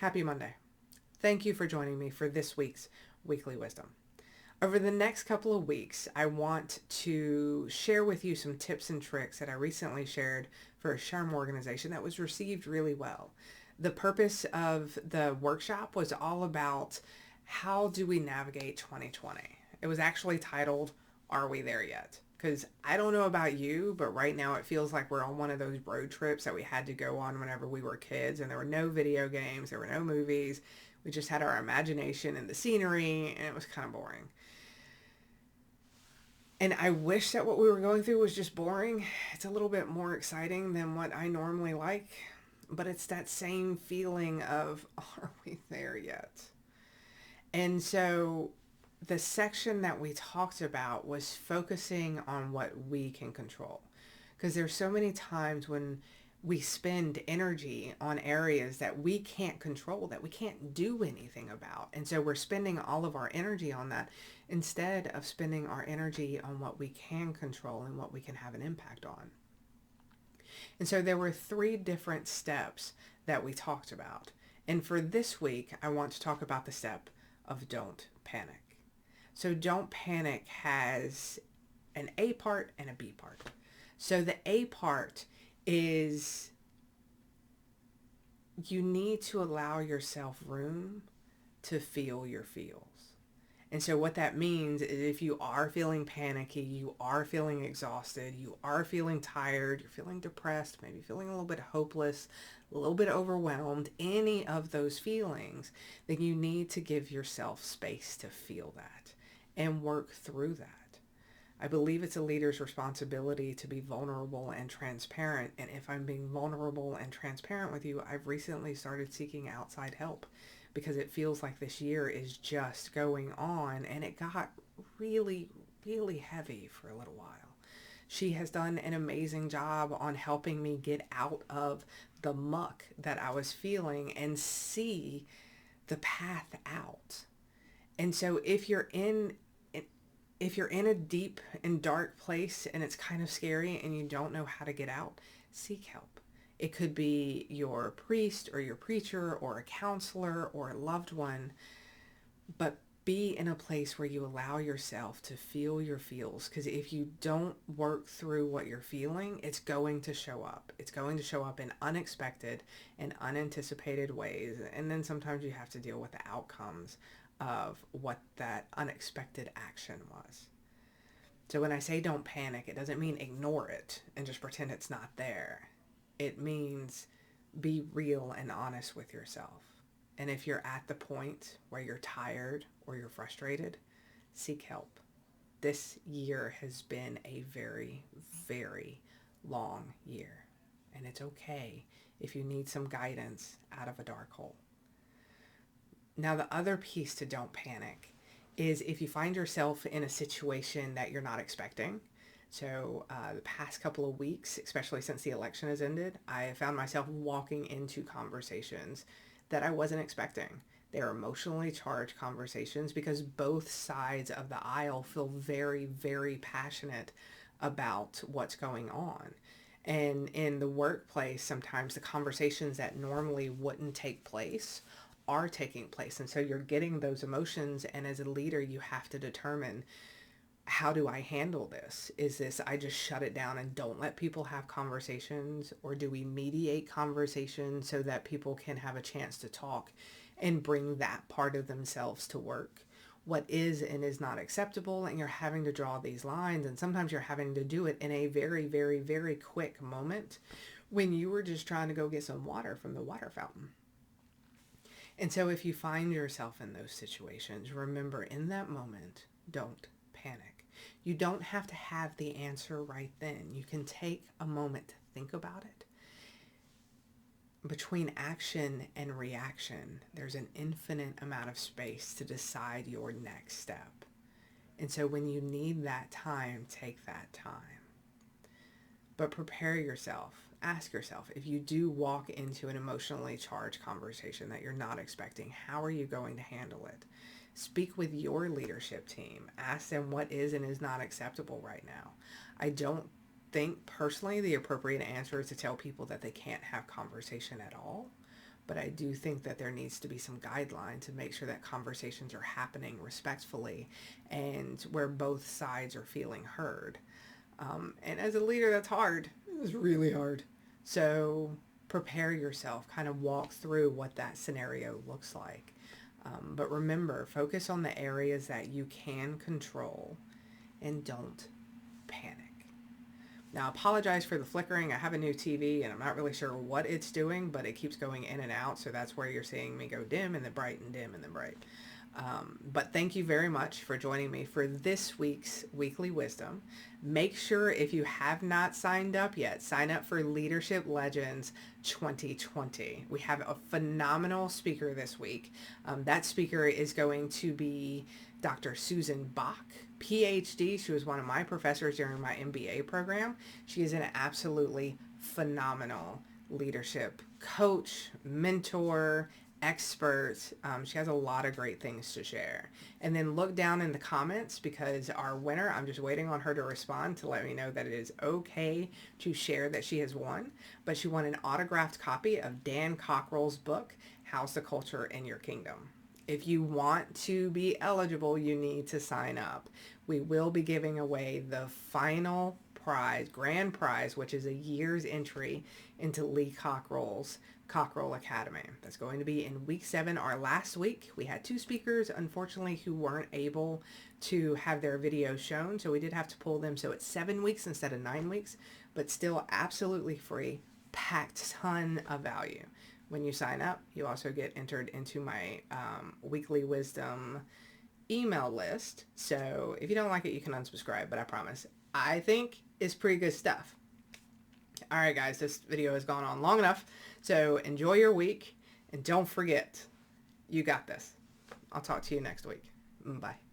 Happy Monday. Thank you for joining me for this week's Weekly Wisdom. Over the next couple of weeks, I want to share with you some tips and tricks that I recently shared for a SHRM organization that was received really well. The purpose of the workshop was all about how do we navigate 2020. It was actually titled, Are We There Yet? Because I don't know about you, but right now it feels like we're on one of those road trips that we had to go on whenever we were kids, and there were no video games, there were no movies. We just had our imagination and the scenery, and it was kind of boring. And I wish that what we were going through was just boring. It's a little bit more exciting than what I normally like, but it's that same feeling of, are we there yet? And so the section that we talked about was focusing on what we can control. Because there's so many times when we spend energy on areas that we can't control, that we can't do anything about. And so we're spending all of our energy on that instead of spending our energy on what we can control and what we can have an impact on. And so there were 3 different steps that we talked about. And for this week, I want to talk about the step of don't panic. So don't panic has an A part and a B part. So the A part is you need to allow yourself room to feel your feels. And so what that means is if you are feeling panicky, you are feeling exhausted, you are feeling tired, you're feeling depressed, maybe feeling a little bit hopeless, a little bit overwhelmed, any of those feelings, then you need to give yourself space to feel that and work through that. I believe it's a leader's responsibility to be vulnerable and transparent. And if I'm being vulnerable and transparent with you, I've recently started seeking outside help because it feels like this year is just going on and it got really, really heavy for a little while. She has done an amazing job on helping me get out of the muck that I was feeling and see the path out. And so if you're in a deep and dark place and it's kind of scary and you don't know how to get out, seek help. It could be your priest or your preacher or a counselor or a loved one, but be in a place where you allow yourself to feel your feels. Because if you don't work through what you're feeling, it's going to show up. It's going to show up in unexpected and unanticipated ways. And then sometimes you have to deal with the outcomes of what that unexpected action was. So when I say don't panic, it doesn't mean ignore it and just pretend it's not there. It means be real and honest with yourself. And if you're at the point where you're tired or you're frustrated, seek help. This year has been a very, very long year. And it's okay if you need some guidance out of a dark hole. Now, the other piece to don't panic is if you find yourself in a situation that you're not expecting. So the past couple of weeks, especially since the election has ended, I found myself walking into conversations that I wasn't expecting. They're emotionally charged conversations because both sides of the aisle feel very, very passionate about what's going on. And in the workplace, sometimes the conversations that normally wouldn't take place are taking place. And so you're getting those emotions. And as a leader, you have to determine, how do I handle this? Is this, I just shut it down and don't let people have conversations? Or do we mediate conversations so that people can have a chance to talk and bring that part of themselves to work? What is and is not acceptable, and you're having to draw these lines. And sometimes you're having to do it in a very, very, very quick moment when you were just trying to go get some water from the water fountain. And so if you find yourself in those situations, remember in that moment, don't panic. You don't have to have the answer right then. You can take a moment to think about it. Between action and reaction, there's an infinite amount of space to decide your next step. And so when you need that time, take that time. But prepare yourself. Ask yourself, if you do walk into an emotionally charged conversation that you're not expecting, how are you going to handle it? Speak with your leadership team. Ask them what is and is not acceptable right now. I don't think personally the appropriate answer is to tell people that they can't have conversation at all. but I do think that there needs to be some guideline to make sure that conversations are happening respectfully and where both sides are feeling heard. And as a leader, that's hard. It's really hard. So prepare yourself, kind of walk through what that scenario looks like. But remember, focus on the areas that you can control and don't panic. Now, I apologize for the flickering. I have a new TV and I'm not really sure what it's doing, but it keeps going in and out. So that's where you're seeing me go dim and then bright and dim and then bright. But thank you very much for joining me for this week's Weekly Wisdom. Make sure if you have not signed up yet, sign up for Leadership Legends 2020. We have a phenomenal speaker this week. That speaker is going to be Dr. Susan Bach, PhD. She was one of my professors during my MBA program. She is an absolutely phenomenal leadership coach, mentor, expert. She has a lot of great things to share. And then look down in the comments, because our winner, I'm just waiting on her to respond to let me know that it is okay to share that she has won. But she won an autographed copy of Dan Cockrell's book, How's the Culture in Your Kingdom? If you want to be eligible, you need to sign up. We will be giving away the final prize, grand prize, which is a year's entry into Lee Cockrell's Cockrell Academy. That's going to be in week 7, our last week. We had 2 speakers, unfortunately, who weren't able to have their videos shown, so we did have to pull them. So it's 7 weeks instead of 9 weeks, but still absolutely free, packed ton of value. When you sign up, you also get entered into my Weekly Wisdom email list. So if you don't like it, you can unsubscribe, but I promise, I think it's pretty good stuff. All right, guys, this video has gone on long enough. So enjoy your week, and don't forget, you got this. I'll talk to you next week. Bye.